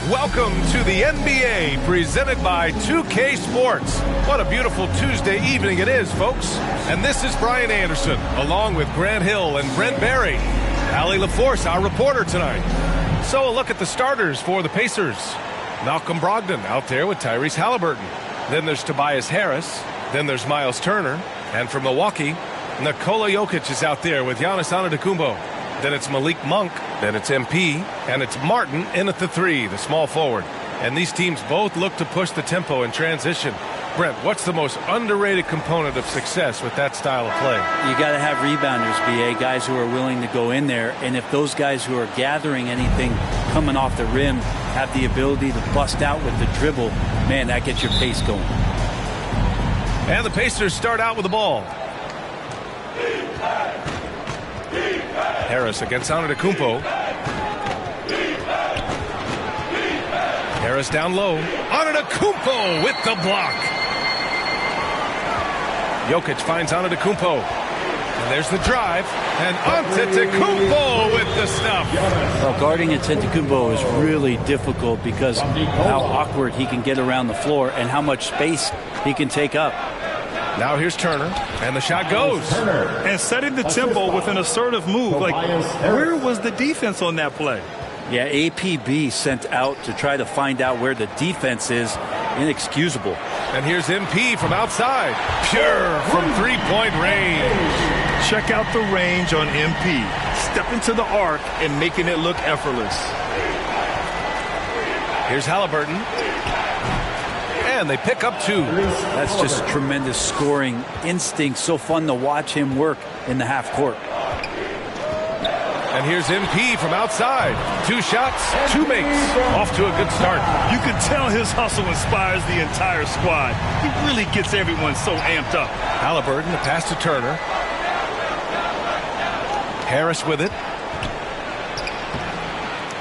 Welcome to the NBA, presented by 2K Sports. What a beautiful Tuesday evening it is, folks. And this is Brian Anderson, along with Grant Hill and Brent Barry. Allie LaForce, our reporter tonight. So a look at the starters for the Pacers. Malcolm Brogdon out there with Tyrese Halliburton. Then there's Tobias Harris. Then there's Miles Turner. And from Milwaukee, Nikola Jokic is out there with Giannis Antetokounmpo. Then it's Malik Monk. Then it's MP. And it's Martin in at the three, the small forward. And these teams both look to push the tempo in transition. Brent, what's the most underrated component of success with that style of play? You got to have rebounders, BA, guys who are willing to go in there. And if those guys who are gathering anything coming off the rim have the ability to bust out with the dribble, man, that gets your pace going. And the Pacers start out with the ball. Harris against Antetokounmpo. Harris down low. Antetokounmpo with the block. Jokic finds Antetokounmpo. And there's the drive. And Antetokounmpo with the stuff. Well, guarding Antetokounmpo is really difficult because how awkward he can get around the floor and how much space he can take up. Now here's Turner, and the shot goes. And setting the tempo with an assertive move. Like, where was the defense on that play? Yeah, APB sent out to try to find out where the defense is. Inexcusable. And here's MP from outside. Pure from three-point range. Check out the range on MP. Stepping to the arc and making it look effortless. Here's Halliburton. And they pick up two. That's just tremendous scoring instinct. So fun to watch him work in the half court. And here's MP from outside. Two shots, two makes. Off to a good start. You can tell his hustle inspires the entire squad. He really gets everyone so amped up. Halliburton, the pass to Turner. Harris with it.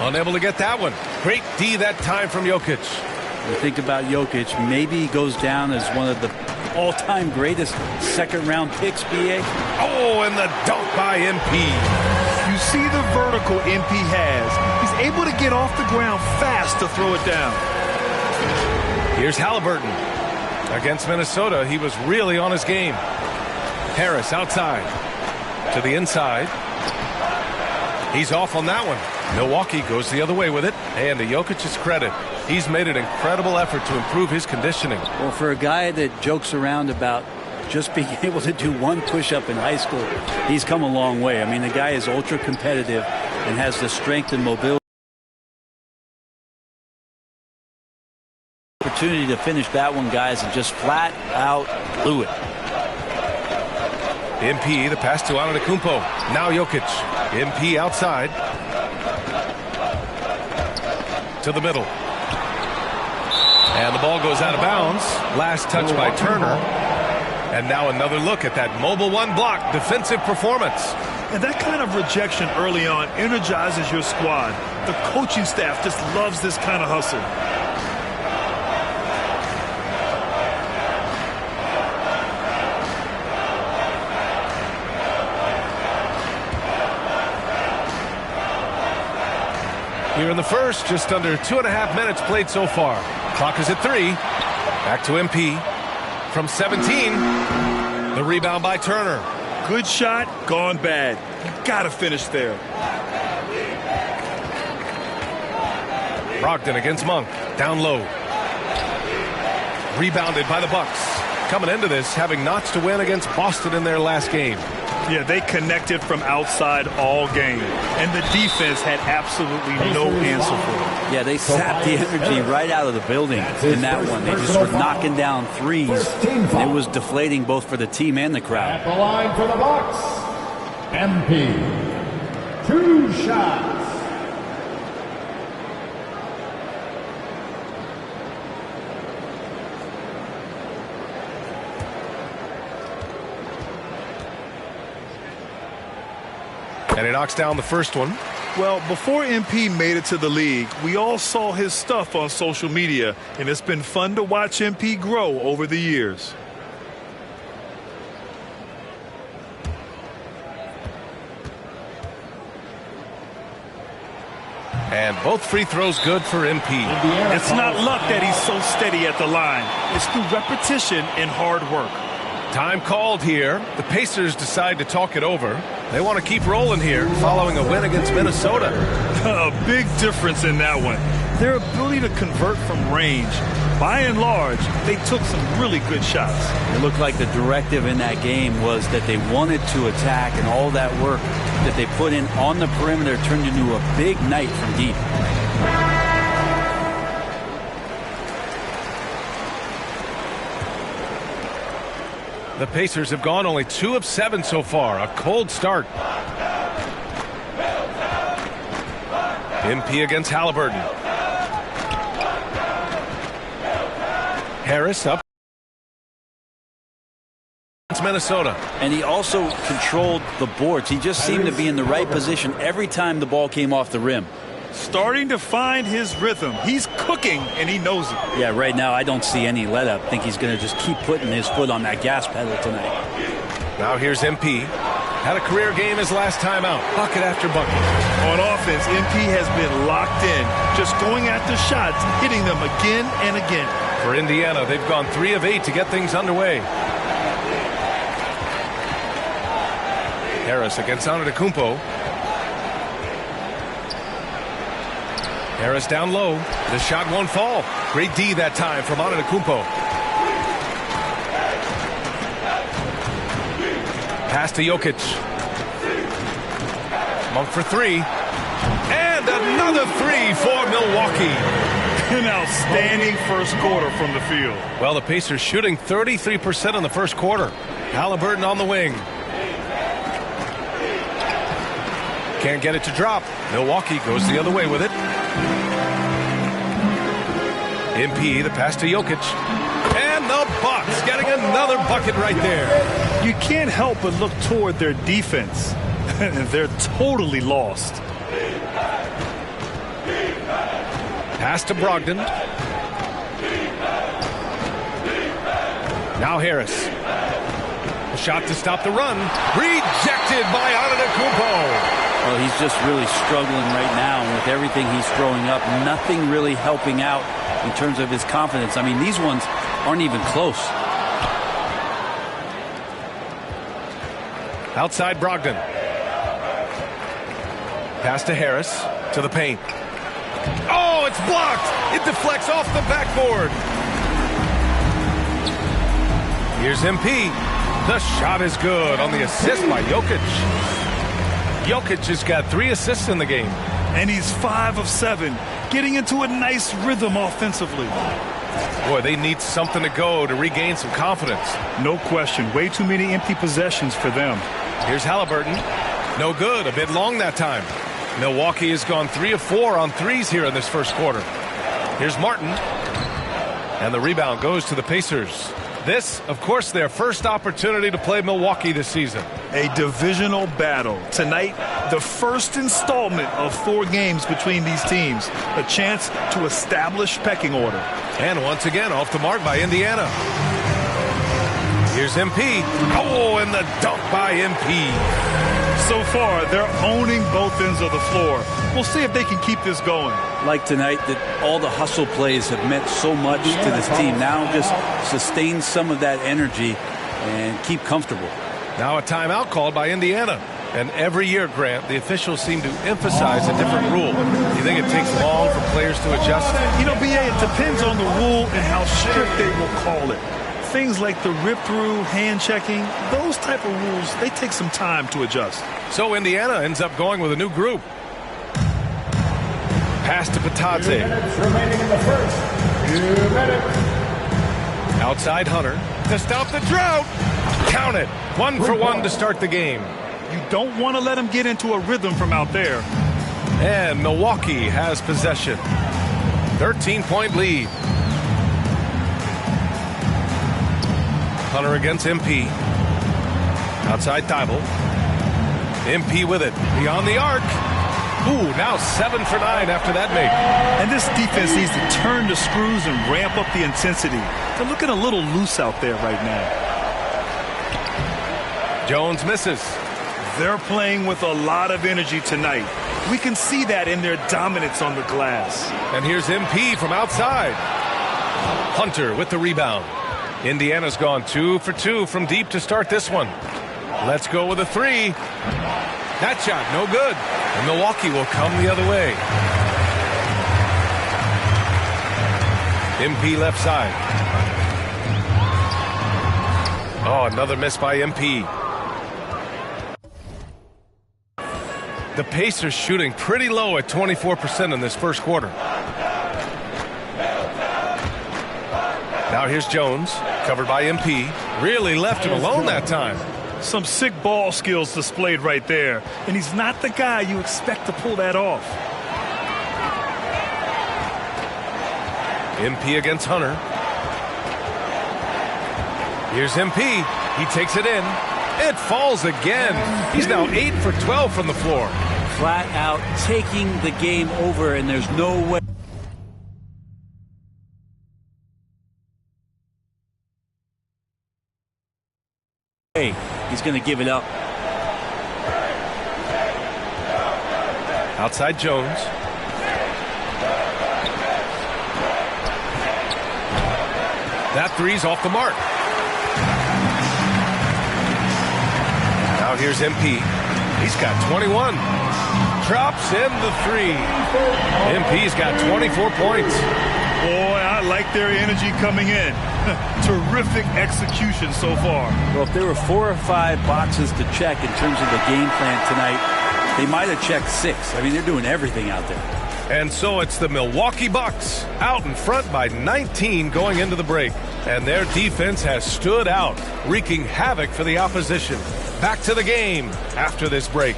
Unable to get that one. Great D that time from Jokic. You think about Jokic, maybe he goes down as one of the all-time greatest second-round picks, BA. Oh, and the dunk by MP. You see the vertical MP has. He's able to get off the ground fast to throw it down. Here's Halliburton. Against Minnesota, he was really on his game. Harris outside. To the inside. He's off on that one. Milwaukee goes the other way with it. And to Jokic's credit, he's made an incredible effort to improve his conditioning. Well, for a guy that jokes around about just being able to do one push-up in high school, he's come a long way. I mean, the guy is ultra-competitive and has the strength and mobility. Opportunity to finish that one, guys, and just flat out blew it. MP, the pass to Antetokounmpo. Now Jokic. MP outside. To the middle. And the ball goes out of bounds. Last touch by Turner. And now another look at that mobile one block defensive performance. And that kind of rejection early on energizes your squad. The coaching staff just loves this kind of hustle. Here in the first, just under 2.5 minutes played so far. Clock is at 3. Back to MP. From 17. The rebound by Turner. Good shot, gone bad. You gotta finish there. Brogdon against Monk. Down low. Rebounded by the Bucks. Coming into this, having notched a win against Boston in their last game. Yeah, they connected from outside all game. And the defense had absolutely no answer for it. Yeah, they sapped the energy right out of the building in that one. They just were knocking down threes. It was deflating both for the team and the crowd. At the line for the Bucks, MP. 2 shots. And he knocks down the first one. Well, before MP made it to the league, we all saw his stuff on social media, and it's been fun to watch MP grow over the years. And both free throws good for MP. It's not luck that he's so steady at the line. It's through repetition and hard work. Time called here. The Pacers decide to talk it over. They want to keep rolling here following a win against Minnesota. A big difference in that one. Their ability to convert from range. By and large, they took some really good shots. It looked like the directive in that game was that they wanted to attack, and all that work that they put in on the perimeter turned into a big night from deep. The Pacers have gone only 2 of 7 so far. A cold start. MP against Halliburton. Harris up. It's Minnesota. And he also controlled the boards. He just seemed to be in the right position every time the ball came off the rim. Starting to find his rhythm. He's cooking, and he knows it. Yeah, right now I don't see any let-up. I think he's going to just keep putting his foot on that gas pedal tonight. Now here's MP. Had a career game his last time out. Bucket after bucket. On offense, MP has been locked in, just going after shots, hitting them again and again. For Indiana, they've gone 3 of 8 to get things underway. Harris against Antetokounmpo. Harris down low. The shot won't fall. Great D that time from Antetokounmpo. Pass to Jokic. Monk for 3. And another 3 for Milwaukee. An outstanding first quarter from the field. Well, the Pacers shooting 33% in the first quarter. Halliburton on the wing. Can't get it to drop. Milwaukee goes the other way with it. MP, the pass to Jokic. And the Bucks getting another bucket right there. You can't help but look toward their defense. They're totally lost. Pass to Brogdon. Now Harris. A shot to stop the run. Rejected by Antetokounmpo. Well, he's just really struggling right now, and with everything he's throwing up, nothing really helping out in terms of his confidence. I mean, these ones aren't even close. Outside Brogdon. Pass to Harris. To the paint. Oh, it's blocked. It deflects off the backboard. Here's MP. The shot is good on the assist by Jokic. Jokic has got 3 assists in the game. And he's 5 of 7, getting into a nice rhythm offensively. Boy, they need something to go to regain some confidence. No question. Way too many empty possessions for them. Here's Halliburton. No good. A bit long that time. Milwaukee has gone 3 of 4 on threes here in this first quarter. Here's Martin. And the rebound goes to the Pacers. This, of course, their first opportunity to play Milwaukee this season. A divisional battle. Tonight, the first installment of 4 games between these teams. A chance to establish pecking order. And once again, off the mark by Indiana. Here's MP. Oh, and the dunk by MP. So far, they're owning both ends of the floor. We'll see if they can keep this going. Like tonight, that all the hustle plays have meant so much to this team. Now just sustain some of that energy and keep comfortable. Now a timeout called by Indiana. And every year, Grant, the officials seem to emphasize a different rule. Do you think it takes long for players to adjust? You know, B.A., it depends on the rule and how strict they will call it. Things like the rip-through, hand-checking, those type of rules, they take some time to adjust. So Indiana ends up going with a new group. Pass to Patadze. 2 minutes remaining in the first. 2 minutes. Outside Hunter to stop the drought. Count it. 1 for 1 to start the game. You don't want to let them get into a rhythm from out there. And Milwaukee has possession. 13-point lead. Hunter against MP. Outside Thibault. MP with it. Beyond the arc. Ooh, now 7 for 9 after that make. And this defense needs to turn the screws and ramp up the intensity. They're looking a little loose out there right now. Jones misses. They're playing with a lot of energy tonight. We can see that in their dominance on the glass. And here's MP from outside. Hunter with the rebound. Indiana's gone 2 for 2 from deep to start this one. Let's go with a three. That shot, no good. And Milwaukee will come the other way. MP left side. Oh, another miss by MP. The Pacers shooting pretty low at 24% in this first quarter. Now here's Jones, covered by MP. Really left him alone that time. Some sick ball skills displayed right there. And he's not the guy you expect to pull that off. MP against Hunter. Here's MP. He takes it in. It falls again. He's now 8 for 12 from the floor. Flat out taking the game over, and there's no way. He's going to give it up. Outside Jones. That three's off the mark. Now here's MP. He's got 21. Drops in the three. MP's got 24 points. Boy, I like their energy coming in. Terrific execution so far. Well, if there were 4 or 5 boxes to check in terms of the game plan tonight, they might have checked 6. I mean, they're doing everything out there. And so it's the Milwaukee Bucks out in front by 19 going into the break. And their defense has stood out, wreaking havoc for the opposition. Back to the game after this break.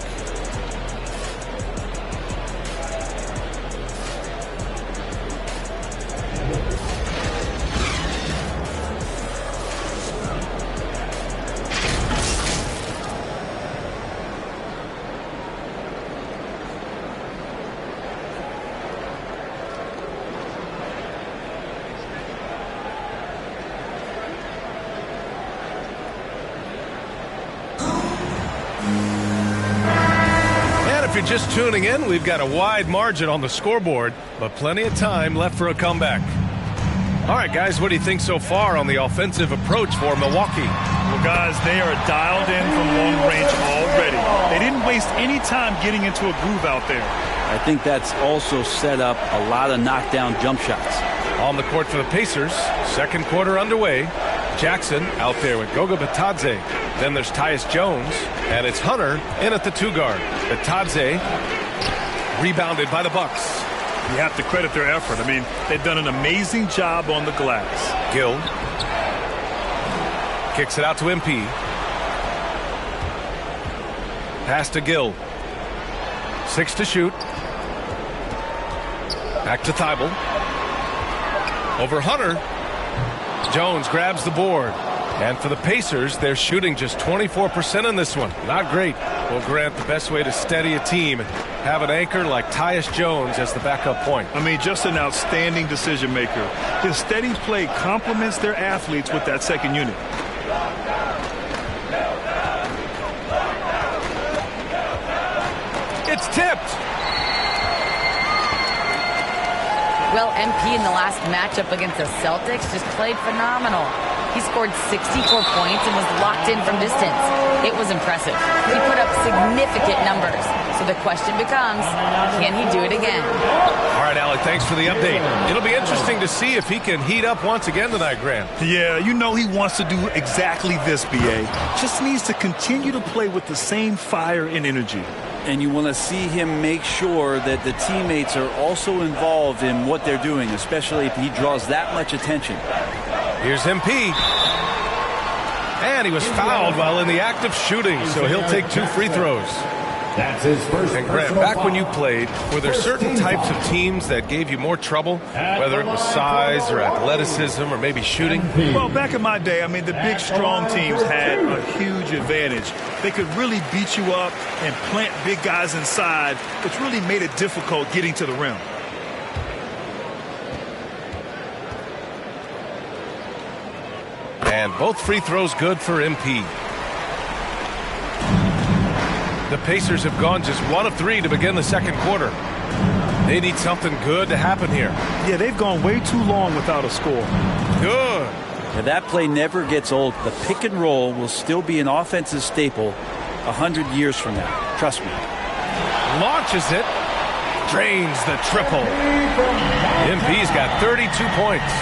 If you're just tuning in, we've got a wide margin on the scoreboard, but plenty of time left for a comeback. All right, guys, what do you think so far on the offensive approach for Milwaukee? Well, guys, they are dialed in from long range already. They didn't waste any time getting into a groove out there. I think that's also set up a lot of knockdown jump shots. On the court for the Pacers, second quarter underway. Jackson out there with Goga Bitadze. Then there's Tyus Jones, and it's Hunter in at the 2 guard. Bitadze rebounded by the Bucks. You have to credit their effort. I mean, they've done an amazing job on the glass. Gill kicks it out to MP. Pass to Gill. 6 to shoot. Back to Thibault. Over Hunter. Jones grabs the board. And for the Pacers, they're shooting just 24% in this one. Not great. Well, Grant, the best way to steady a team, have an anchor like Tyus Jones as the backup point. I mean, just an outstanding decision maker. His steady play complements their athletes with that second unit. It's tipped. Well, MP in the last matchup against the Celtics just played phenomenal. He scored 64 points and was locked in from distance. It was impressive. He put up significant numbers. So the question becomes, can he do it again? All right, Alec, thanks for the update. It'll be interesting to see if he can heat up once again tonight, Grant. Yeah, you know he wants to do exactly this, B.A. Just needs to continue to play with the same fire and energy. And you want to see him make sure that the teammates are also involved in what they're doing, especially if he draws that much attention. Here's MP. And he was fouled while in the act of shooting, so he'll take 2 free throws. That's his first. And Grant, back when you played, were there certain types of teams that gave you more trouble, whether it was size or athleticism or maybe shooting? Well, back in my day, I mean, the big, strong teams had a huge advantage. They could really beat you up and plant big guys inside, which really made it difficult getting to the rim. And both free throws good for MP. The Pacers have gone just 1 of 3 to begin the second quarter. They need something good to happen here. Yeah, they've gone way too long without a score. Good. Now, that play never gets old. The pick and roll will still be an offensive staple 100 years from now. Trust me. Launches it. Drains the triple. MP's got 32 points.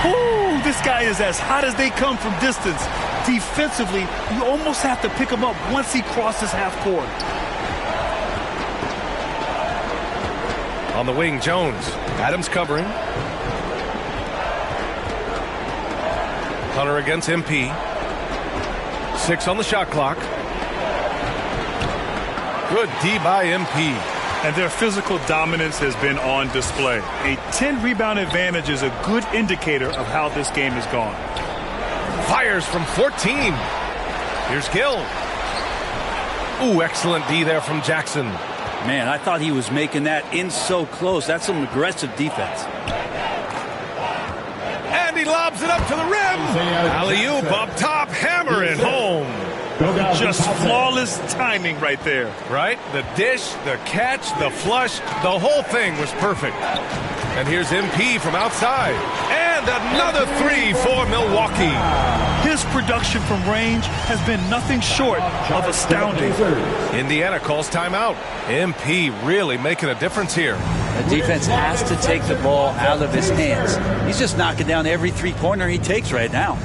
Ooh, this guy is as hot as they come from distance. Defensively, you almost have to pick him up once he crosses half court. On the wing, Jones. Adams covering. Hunter against MP. 6 on the shot clock. Good D by MP. And their physical dominance has been on display. A 10-rebound advantage is a good indicator of how this game has gone. Fires from 14. Here's Gill. Ooh, excellent D there from Jackson. Man, I thought he was making that in so close. That's some aggressive defense. And he lobs it up to the rim. Alley-oop up top, hammer it home. Just flawless timing right there. Right? The dish, the catch, the flush, the whole thing was perfect. And here's MP from outside. And another 3 for Milwaukee. His production from range has been nothing short of astounding. Indiana calls timeout. MP really making a difference here. The defense has to take the ball out of his hands. He's just knocking down every three-pointer he takes right now.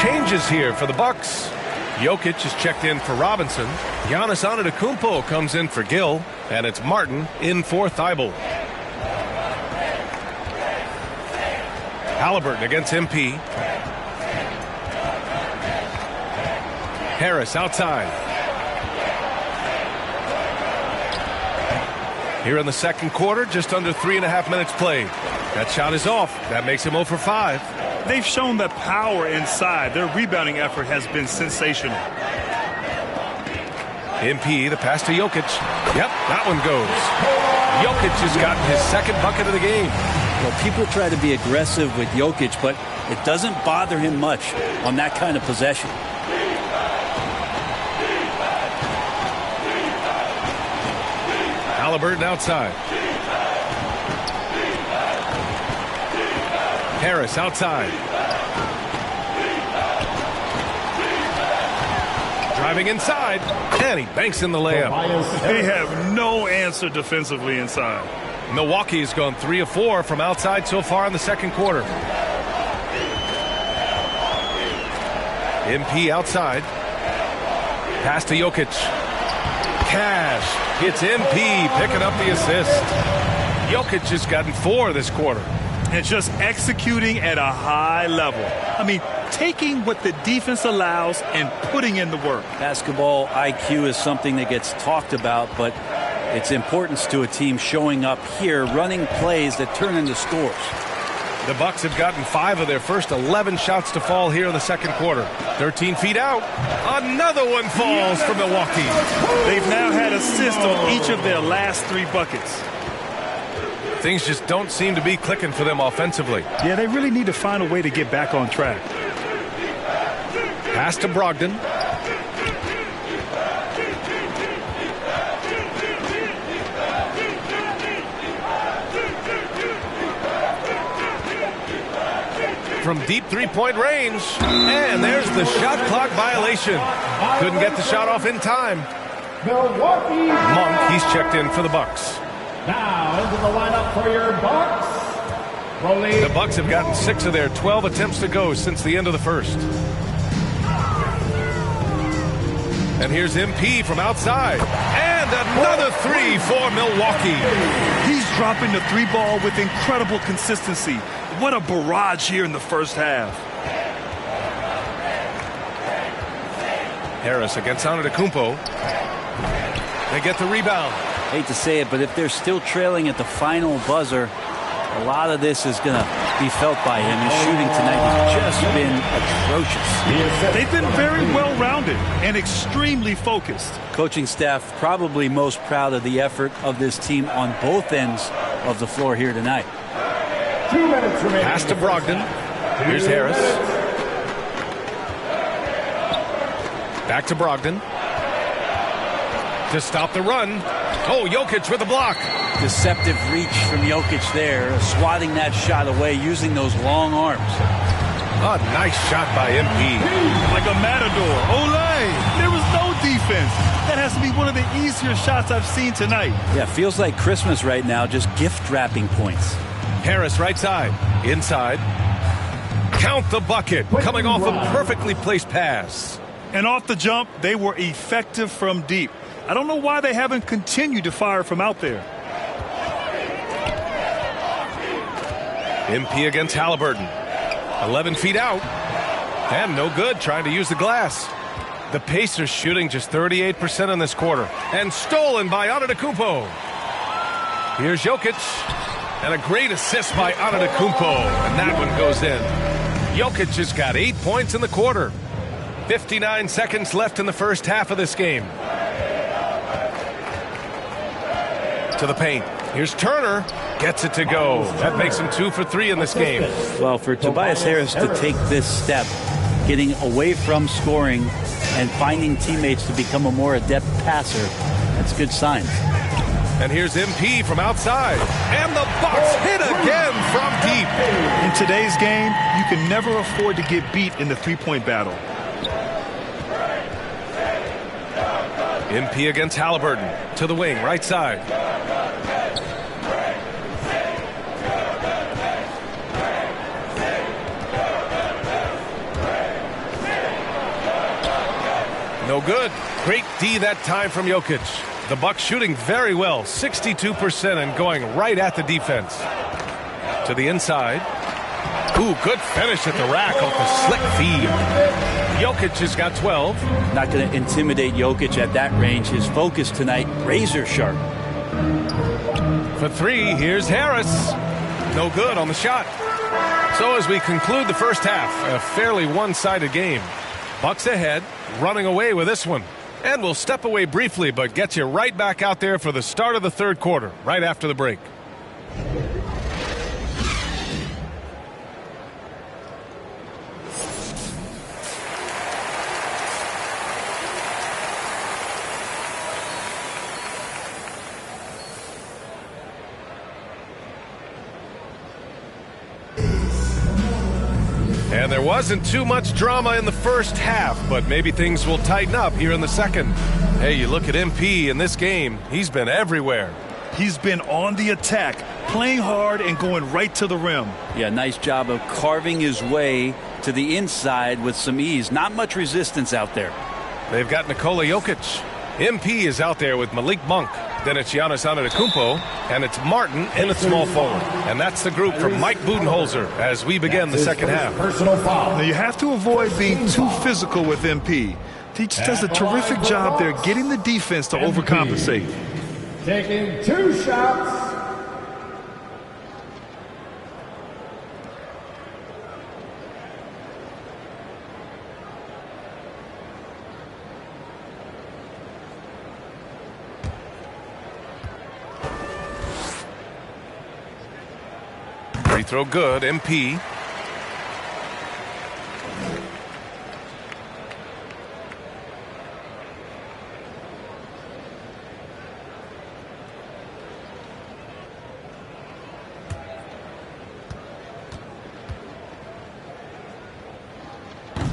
Changes here for the Bucks. Jokic is checked in for Robinson. Giannis Antetokounmpo comes in for Gill, and it's Martin in for Thibault. Halliburton against MP. Harris outside. Here in the second quarter, just under 3.5 minutes played. That shot is off. That makes him 0 for 5. They've shown the power inside. Their rebounding effort has been sensational. MP, the pass to Jokic. Yep, that one goes. Jokic has gotten his second bucket of the game. Well, people try to be aggressive with Jokic, but it doesn't bother him much on that kind of possession. Halliburton outside. Harris outside. Driving inside, and he banks in the layup. They have no answer defensively inside. Milwaukee's gone 3 of 4 from outside so far in the second quarter. MP outside. Pass to Jokic. Cash hits MP, picking up the assist. Jokic has gotten 4 this quarter. And just executing at a high level. I mean, taking what the defense allows and putting in the work. Basketball IQ is something that gets talked about, but its importance to a team showing up here, running plays that turn into scores. The Bucks have gotten 5 of their first 11 shots to fall here in the second quarter. 13 feet out. Another one falls for Milwaukee. They've now had assists on each of their last 3 buckets. Things just don't seem to be clicking for them offensively. Yeah, they really need to find a way to get back on track. Pass to Brogdon. From deep three-point range. And there's the shot clock violation. Couldn't get the shot off in time. Milwaukee. Monk, he's checked in for the Bucks. Now into the lineup for your Bucks, The Bucks have gotten 6 of their 12 attempts to go since the end of the first. And here's MP from outside. And another 3 for Milwaukee. He's dropping the 3 ball with incredible consistency. What a barrage here in the first half. Harris against Antetokounmpo. They get the rebound. Hate to say it, but if they're still trailing at the final buzzer, a lot of this is going to be felt by him. His shooting tonight has just been atrocious. They've been very well-rounded and extremely focused. Coaching staff probably most proud of the effort of this team on both ends of the floor here tonight. 2 minutes remaining. Pass to Brogdon. Here's Harris. Back to Brogdon. To stop the run. Oh, Jokic with a block. Deceptive reach from Jokic there, swatting that shot away, using those long arms. A nice shot by MP. Like a matador. Olay! There was no defense. That has to be one of the easier shots I've seen tonight. Yeah, feels like Christmas right now, just gift wrapping points. Harris right side. Inside. Count the bucket. Coming off a perfectly placed pass. And off the jump, they were effective from deep. I don't know why they haven't continued to fire from out there. MP against Halliburton. 11 feet out. And no good trying to use the glass. The Pacers shooting just 38% in this quarter. And stolen by Antetokounmpo. Here's Jokic. And a great assist by Antetokounmpo. And that one goes in. Jokic has got 8 points in the quarter. 59 seconds left in the first half of this game. To the paint. Here's Turner. Gets it to go. That makes him 2 for 3 in this game. Well, for Tobias Harris to take this step, getting away from scoring and finding teammates to become a more adept passer, that's good signs. And here's MP from outside. And the Bucks hit again from deep. In today's game, you can never afford to get beat in the three-point battle. MP against Halliburton. To the wing, right side. No good. Great D that time from Jokic. The Bucks shooting very well, 62% and going right at the defense. To the inside. Ooh, good finish at the rack off the slick feed. Jokic has got 12. Not going to intimidate Jokic at that range. His focus tonight, razor sharp. For 3, here's Harris. No good on the shot. So as we conclude the first half, a fairly one-sided game. Bucks ahead, running away with this one. And we'll step away briefly, but get you right back out there for the start of the third quarter, right after the break. And there wasn't too much drama in the first half, but maybe things will tighten up here in the second. Hey, you look at MP in this game, he's been everywhere. He's been on the attack, playing hard and going right to the rim. Yeah, nice job of carving his way to the inside with some ease. Not much resistance out there. They've got Nikola Jokic. MP is out there with Malik Monk. Then it's Giannis Antetokounmpo, and it's Martin in at small forward. And that's the group from Mike Budenholzer as we begin the second half. Personal foul. Now you have to avoid being too physical with MP. He just does a terrific job there getting the defense to overcompensate. Taking 2 shots. Free throw good, MP.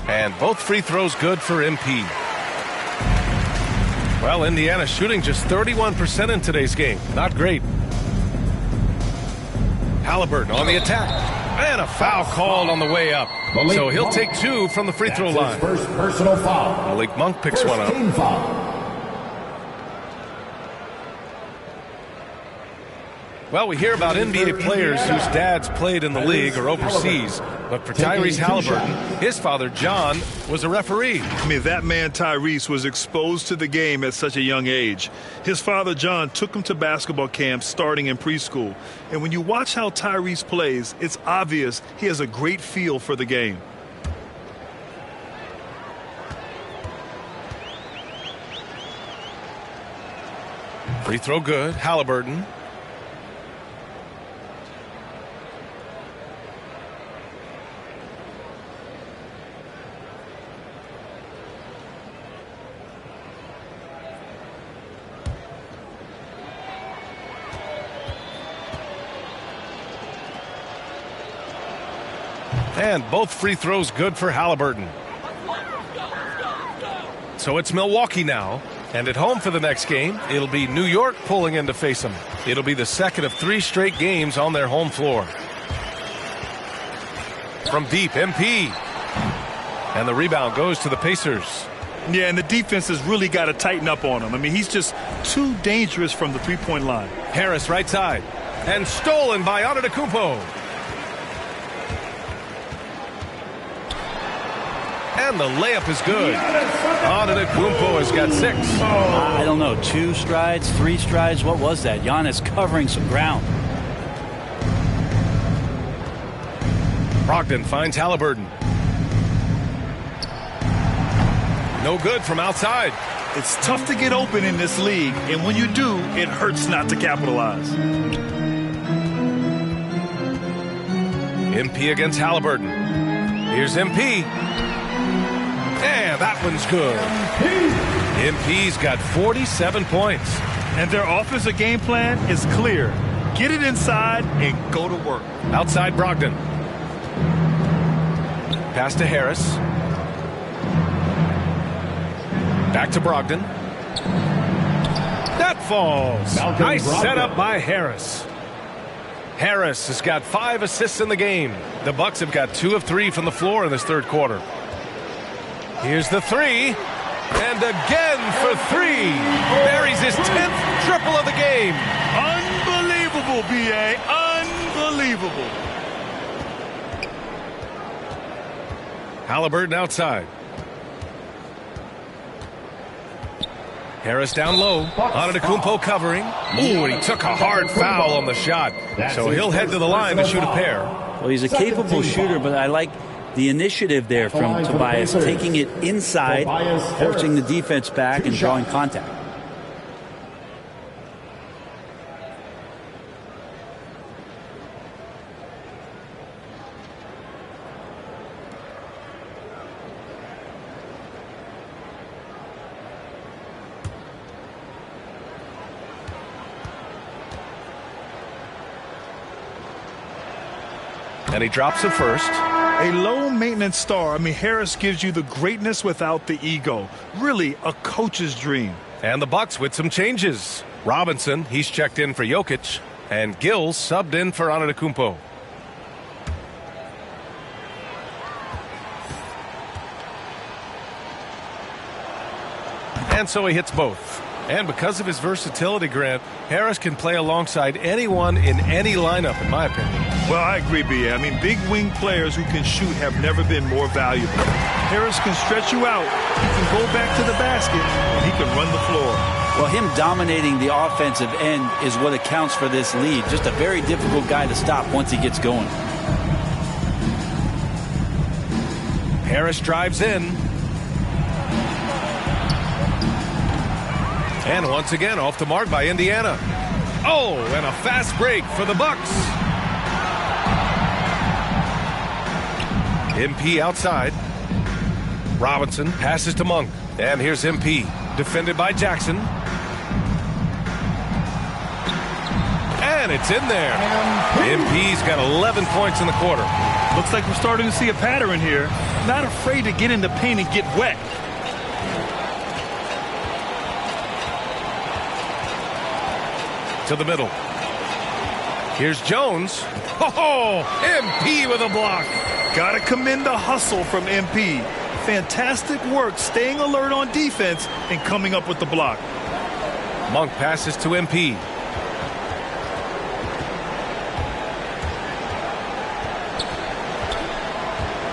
And both free throws good for MP. Well, Indiana shooting just 31% in today's game. Not great. Halliburton on the attack. And a foul called on the way up. So he'll take 2 from the free throw line. First personal foul. Malik Monk picks one up. Team foul. Well, we hear about NBA players whose dads played in the league or overseas. But for Tyrese Halliburton, his father, John, was a referee. I mean, that man, Tyrese, was exposed to the game at such a young age. His father, John, took him to basketball camps starting in preschool. And when you watch how Tyrese plays, it's obvious he has a great feel for the game. Free throw good. Halliburton. And both free throws good for Halliburton. So it's Milwaukee now. And at home for the next game, it'll be New York pulling in to face them. It'll be the second of 3 straight games on their home floor. From deep, MP. And the rebound goes to the Pacers. Yeah, and the defense has really got to tighten up on him. I mean, he's just too dangerous from the three-point line. Harris right side. And stolen by Antetokounmpo. And the layup is good. Antetokounmpo has got 6. I don't know, 2 strides, 3 strides. What was that? Giannis covering some ground. Brogdon finds Halliburton. No good from outside. It's tough to get open in this league, and when you do, it hurts not to capitalize. MP against Halliburton. Here's MP. And that one's good. MP's got 47 points. And their offensive game plan is clear. Get it inside and go to work. Outside Brogdon. Pass to Harris. Back to Brogdon. That falls. Nice setup by Harris. Harris has got 5 assists in the game. The Bucks have got 2 of 3 from the floor in this third quarter. Here's the 3. And again for 3. Buries his 10th triple of the game. Unbelievable, B.A. Unbelievable. Halliburton outside. Harris down low. Antetokounmpo covering. Ooh, and he took a hard foul on the shot. So he'll head to the line to shoot a pair. Well, he's a capable shooter, but I like the initiative there from Tobias, taking it inside, forcing the defense back and drawing contact. And he drops it first. A low-maintenance star. I mean, Harris gives you the greatness without the ego. Really a coach's dream. And the Bucks with some changes. Robinson, he's checked in for Jokic. And Gills subbed in for Antetokounmpo. And so he hits both. And because of his versatility, Grant, Harris can play alongside anyone in any lineup, in my opinion. Well, I agree, B.A. I mean, big wing players who can shoot have never been more valuable. Harris can stretch you out. He can go back to the basket, and he can run the floor. Well, him dominating the offensive end is what accounts for this lead. Just a very difficult guy to stop once he gets going. Harris drives in. And once again, off the mark by Indiana. Oh, and a fast break for the Bucks. MP outside. Robinson passes to Monk. And here's MP. Defended by Jackson. And it's in there. MP's got 11 points in the quarter. Looks like we're starting to see a pattern here. Not afraid to get in the paint and get wet. To the middle. Here's Jones. Oh, MP with a block. Gotta commend the hustle from MP. Fantastic work staying alert on defense and coming up with the block. Monk passes to MP.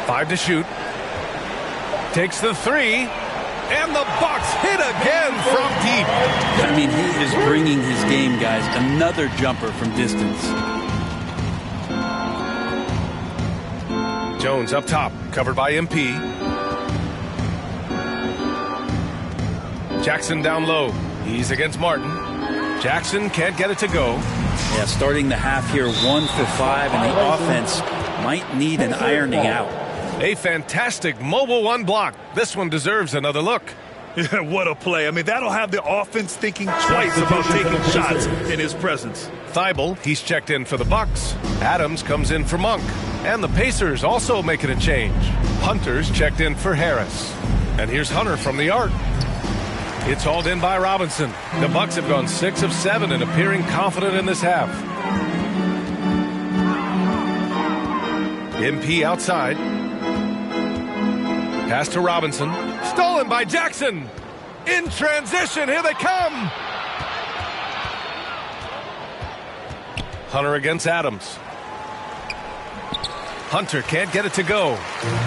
Five to shoot. Takes the three. And the Bucks hit again from deep. I mean, he is bringing his game, guys. Another jumper from distance. Jones up top, covered by MP. Jackson down low. He's against Martin. Jackson can't get it to go. Yeah, starting the half here 1 for 5, and the offense might need an ironing out. A fantastic mobile one block. This one deserves another look. Yeah, what a play. I mean, that'll have the offense thinking twice about taking shots in his presence. Thibault, he's checked in for the Bucks. Adams comes in for Monk. And the Pacers also making a change. Hunter's checked in for Harris. And here's Hunter from the arc. It's hauled in by Robinson. The Bucks have gone 6 of 7 and appearing confident in this half. MP outside. Pass to Robinson. Stolen by Jackson. In transition, here they come. Hunter against Adams. Hunter can't get it to go.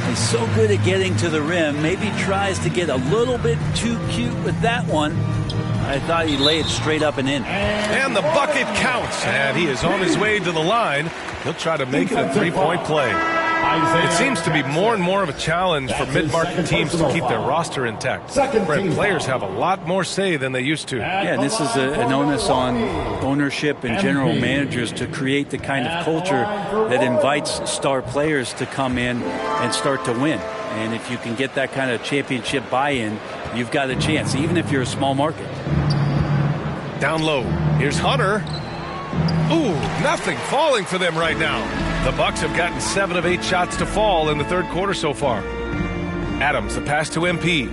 He's so good at getting to the rim. Maybe tries to get a little bit too cute with that one. I thought he'd lay it straight up and in. And the bucket counts. And he is on his way to the line. He'll try to make it a three-point play. It seems to be more and more of a challenge for mid-market teams to keep their roster intact. Brent, players have a lot more say than they used to. Yeah, this is an onus on ownership and general managers to create the kind of culture that invites star players to come in and start to win. And if you can get that kind of championship buy-in, you've got a chance, even if you're a small market. Down low. Here's Hunter. Ooh, nothing falling for them right now. The Bucks have gotten 7 of 8 shots to fall in the third quarter so far. Adams, the pass to MP.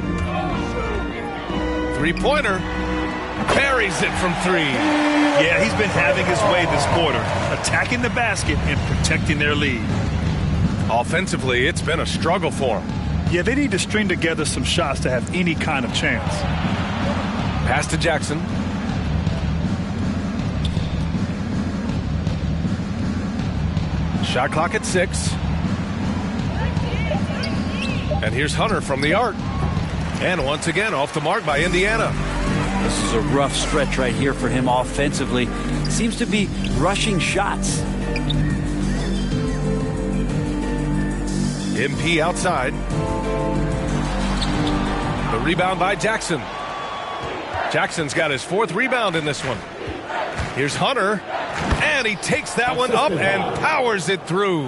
Three-pointer. Buries it from 3. Yeah, he's been having his way this quarter, attacking the basket and protecting their lead. Offensively, it's been a struggle for him. Yeah, they need to string together some shots to have any kind of chance. Pass to Jackson. Shot clock at 6. And here's Hunter from the arc. And once again, off the mark by Indiana. This is a rough stretch right here for him offensively. Seems to be rushing shots. MP outside. The rebound by Jackson. Jackson's got his 4th rebound in this one. Here's Hunter. And he takes that one up and powers it through.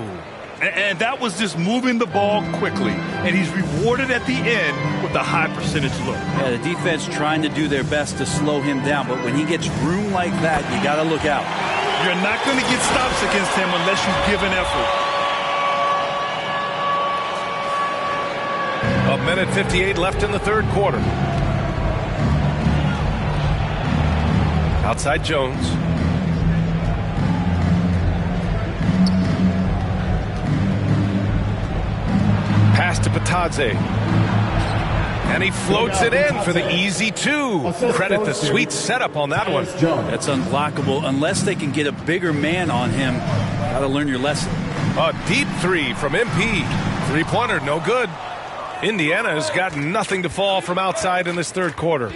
And that was just moving the ball quickly. And he's rewarded at the end with a high percentage look. Yeah, the defense trying to do their best to slow him down. But when he gets room like that, you got to look out. You're not going to get stops against him unless you give an effort. A minute 58 left in the third quarter. Outside Jones. Pass to Patadze. And he floats it in for the easy 2. Credit the sweet setup on that one. That's unblockable unless they can get a bigger man on him. Got to learn your lesson. A deep 3 from MP. Three-pointer, no good. Indiana has got nothing to fall from outside in this third quarter.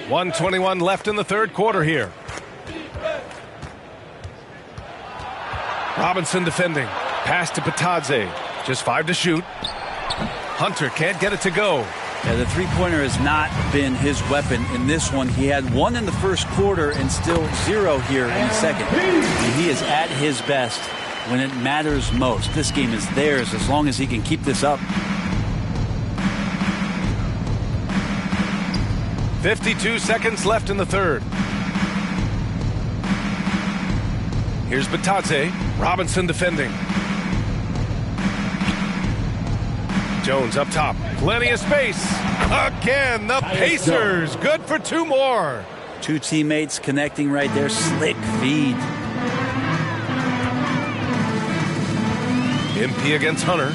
1:21 left in the third quarter here. Robinson defending. Pass to Patadze. Just 5 to shoot. Hunter can't get it to go. Yeah, the three-pointer has not been his weapon in this one. He had 1 in the first quarter and still 0 here in the second. And he is at his best when it matters most. This game is theirs as long as he can keep this up. 52 seconds left in the third. Here's Patadze. Robinson defending. Jones up top. Plenty of space. Again, the Pacers. Good for 2 more. Two teammates connecting right there. Slick feed. MP against Hunter.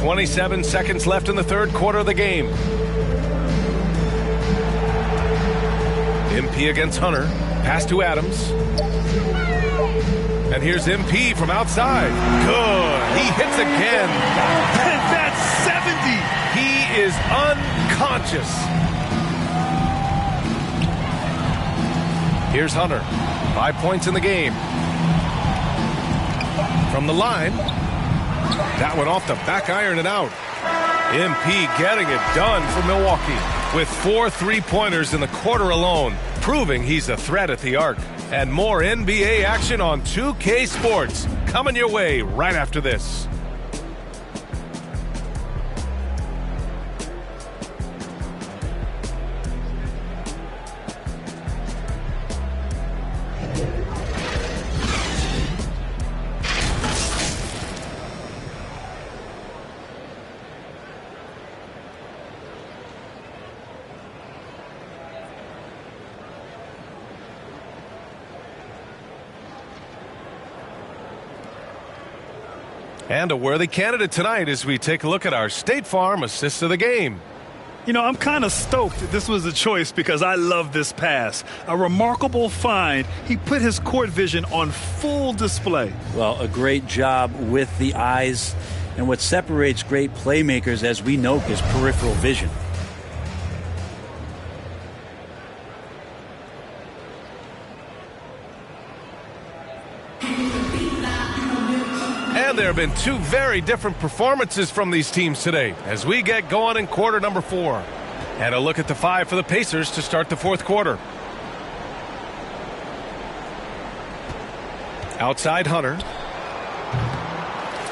27 seconds left in the third quarter of the game. MP against Hunter. Pass to Adams. And here's MP from outside. Good. He hits again. And that's 70. He is unconscious. Here's Hunter. 5 points in the game. From the line. That went off the back iron and out. MP getting it done for Milwaukee with 4 3-pointers in the quarter alone, proving he's a threat at the arc. And more NBA action on 2K Sports coming your way right after this. And a worthy candidate tonight as we take a look at our State Farm assist of the game. You know, I'm kind of stoked that this was a choice because I love this pass. A remarkable find. He put his court vision on full display. Well, a great job with the eyes. And what separates great playmakers, as we know, is peripheral vision. And there have been 2 very different performances from these teams today as we get going in quarter number 4. And a look at the 5 for the Pacers to start the fourth quarter. Outside Hunter.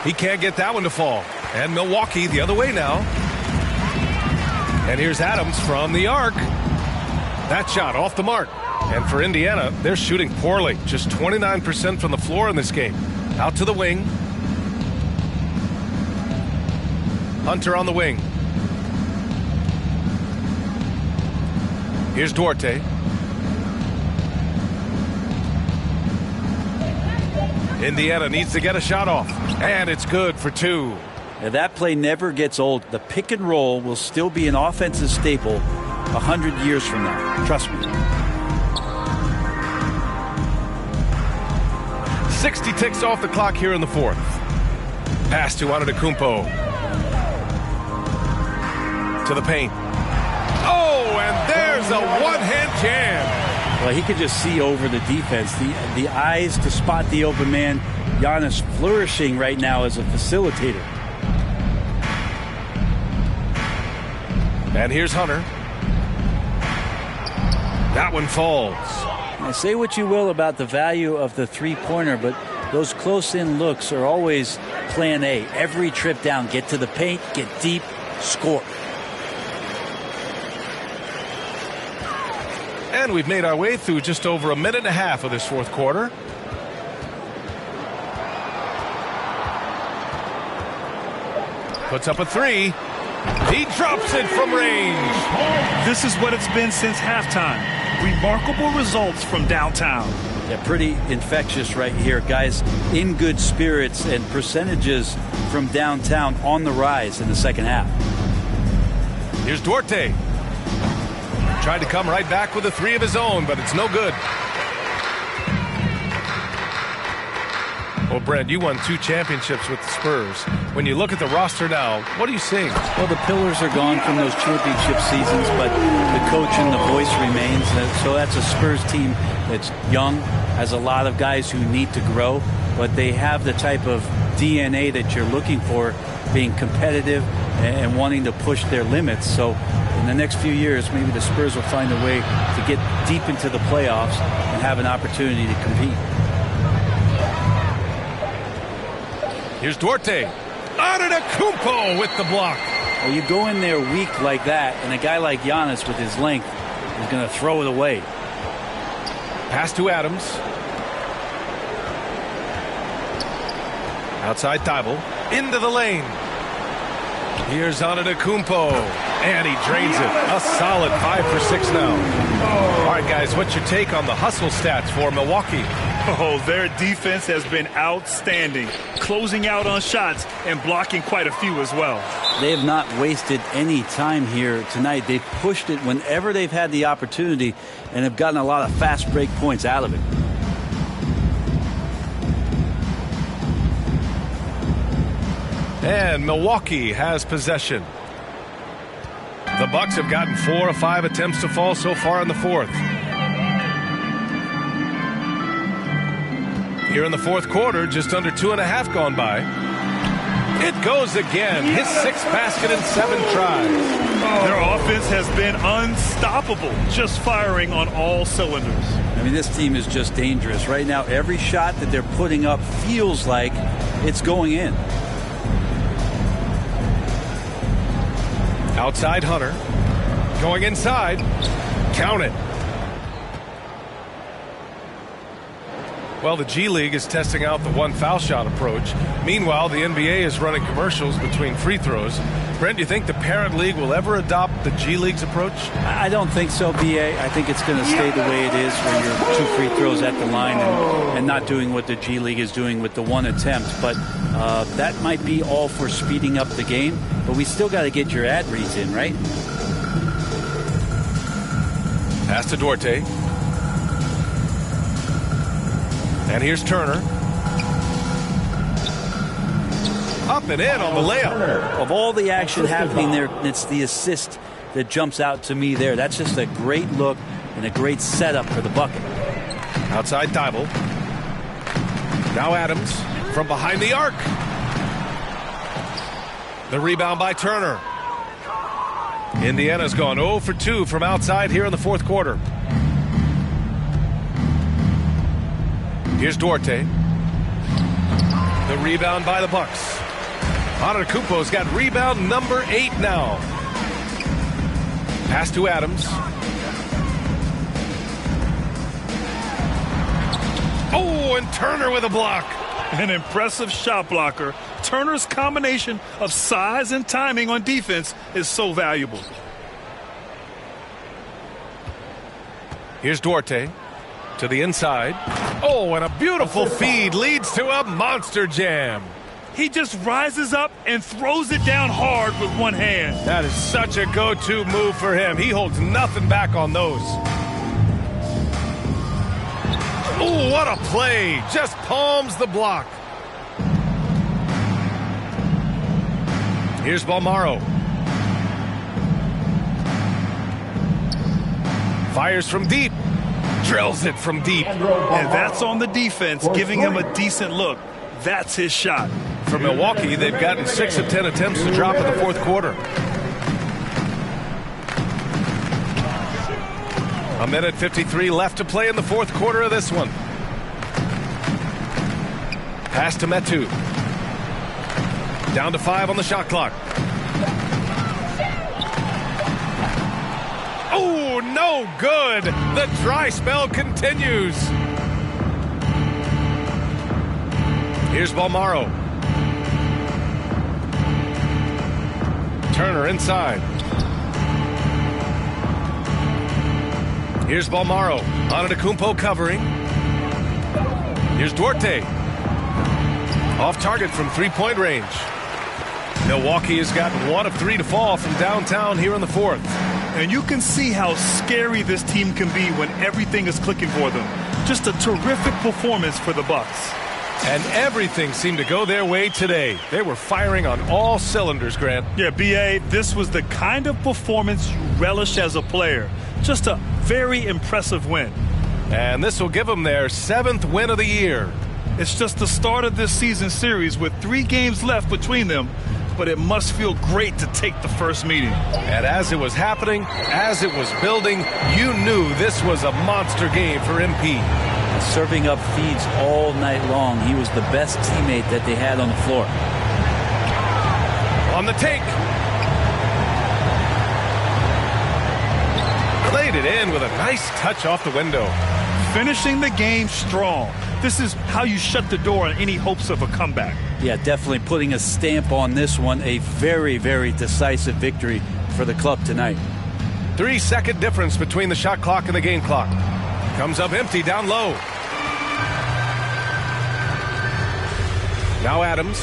He can't get that one to fall. And Milwaukee the other way now. And here's Adams from the arc. That shot off the mark. And for Indiana, they're shooting poorly. Just 29% from the floor in this game. Out to the wing. Hunter on the wing. Here's Duarte. Indiana needs to get a shot off. And it's good for 2. Now, that play never gets old. The pick and roll will still be an offensive staple 100 years from now. Trust me. 60 ticks off the clock here in the fourth. Pass to Antetokounmpo. To the paint. Oh, and there's a one-hand jam. Well, he could just see over the defense. The eyes to spot the open man. Giannis flourishing right now as a facilitator. And here's Hunter. That one falls. Now, say what you will about the value of the three-pointer, but those close-in looks are always plan A. Every trip down, get to the paint, get deep, score. And we've made our way through just over a minute and a half of this fourth quarter. Puts up a 3. He drops it from range. This is what it's been since halftime. Remarkable results from downtown. Yeah, pretty infectious right here. Guys in good spirits and percentages from downtown on the rise in the second half. Here's Duarte. Tried to come right back with a 3 of his own, but it's no good. Well, Brent, you won 2 championships with the Spurs. When you look at the roster now, what are you seeing? Well, the pillars are gone from those championship seasons, but the coach and the voice remains. So that's a Spurs team that's young, has a lot of guys who need to grow, but they have the type of DNA that you're looking for, being competitive and wanting to push their limits. So in the next few years, maybe the Spurs will find a way to get deep into the playoffs and have an opportunity to compete. Here's Duarte. Antetokounmpo with the block. Well, you go in there weak like that, and a guy like Giannis with his length is going to throw it away. Pass to Adams. Outside Thibault. Into the lane. Here's Antetokounmpo, and he drains it. A solid 5 for 6 now. All right, guys, what's your take on the hustle stats for Milwaukee? Oh, their defense has been outstanding, closing out on shots and blocking quite a few as well. They have not wasted any time here tonight. They've pushed it whenever they've had the opportunity and have gotten a lot of fast break points out of it. And Milwaukee has possession. The Bucks have gotten 4 of 5 attempts to fall so far in the fourth. Here in the fourth quarter, just under 2.5 gone by. It goes again. His 6th basket in 7 tries. Their offense has been unstoppable, just firing on all cylinders. I mean, this team is just dangerous. Right now, every shot that they're putting up feels like it's going in. Outside Hunter. Going inside. Count it. Well, the G League is testing out the 1 foul shot approach. Meanwhile, the NBA is running commercials between free throws. Brent, do you think the parent league will ever adopt the G League's approach? I don't think so, B.A. I think it's going to stay the way it is, where you're 2 free throws at the line and not doing what the G League is doing with the 1 attempt. But that might be all for speeding up the game. But we still got to get your ad reads in, right? Pass to Duarte. And here's Turner. Up and in on the layup. Of all the action happening there, it's the assist that jumps out to me there. That's just a great look and a great setup for the bucket. Outside Thibault. Now Adams from behind the arc. The rebound by Turner. Indiana's gone 0 for 2 from outside here in the fourth quarter. Here's Duarte. The rebound by the Bucks. Antetokounmpo's got rebound number 8 now. Pass to Adams. Oh, and Turner with a block. An impressive shot blocker. Turner's combination of size and timing on defense is so valuable. Here's Duarte to the inside. Oh, and a beautiful feed leads to a monster jam. He just rises up and throws it down hard with one hand. That is such a go-to move for him. He holds nothing back on those. Oh, what a play. Just palms the block. Here's Balmaro. Fires from deep. Drills it from deep. And that's on the defense, giving him a decent look. That's his shot. For Milwaukee, they've gotten 6 of 10 attempts to drop in the fourth quarter. A minute 53 left to play in the fourth quarter of this one. Pass to Metu. Down to 5 on the shot clock. Oh, no good. The dry spell continues. Here's Balmaro. Turner inside. Here's Balmaro. Antetokounmpo covering. Here's Duarte. Off target from 3-point range. Milwaukee has gotten 1 of 3 to fall from downtown here in the fourth. And you can see how scary this team can be when everything is clicking for them. Just a terrific performance for the Bucks. And everything seemed to go their way today. They were firing on all cylinders, Grant. Yeah, B.A., this was the kind of performance you relish as a player. Just a very impressive win. And this will give them their 7th win of the year. It's just the start of this season series with 3 games left between them, but it must feel great to take the first meeting. And as it was happening, as it was building, you knew this was a monster game for MP. Serving up feeds all night long. He was the best teammate that they had on the floor. On the take. Laid it in with a nice touch off the window. Finishing the game strong. This is how you shut the door on any hopes of a comeback. Yeah, definitely putting a stamp on this one. A very, very decisive victory for the club tonight. 3-second difference between the shot clock and the game clock. Comes up empty down low. Now Adams.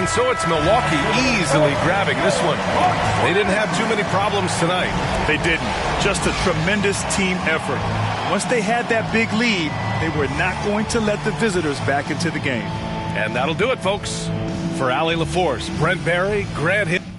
And so it's Milwaukee easily grabbing this one. They didn't have too many problems tonight. They didn't. Just a tremendous team effort. Once they had that big lead, they were not going to let the visitors back into the game. And that'll do it, folks. For Allie LaForce, Brent Barry, Grant Hill.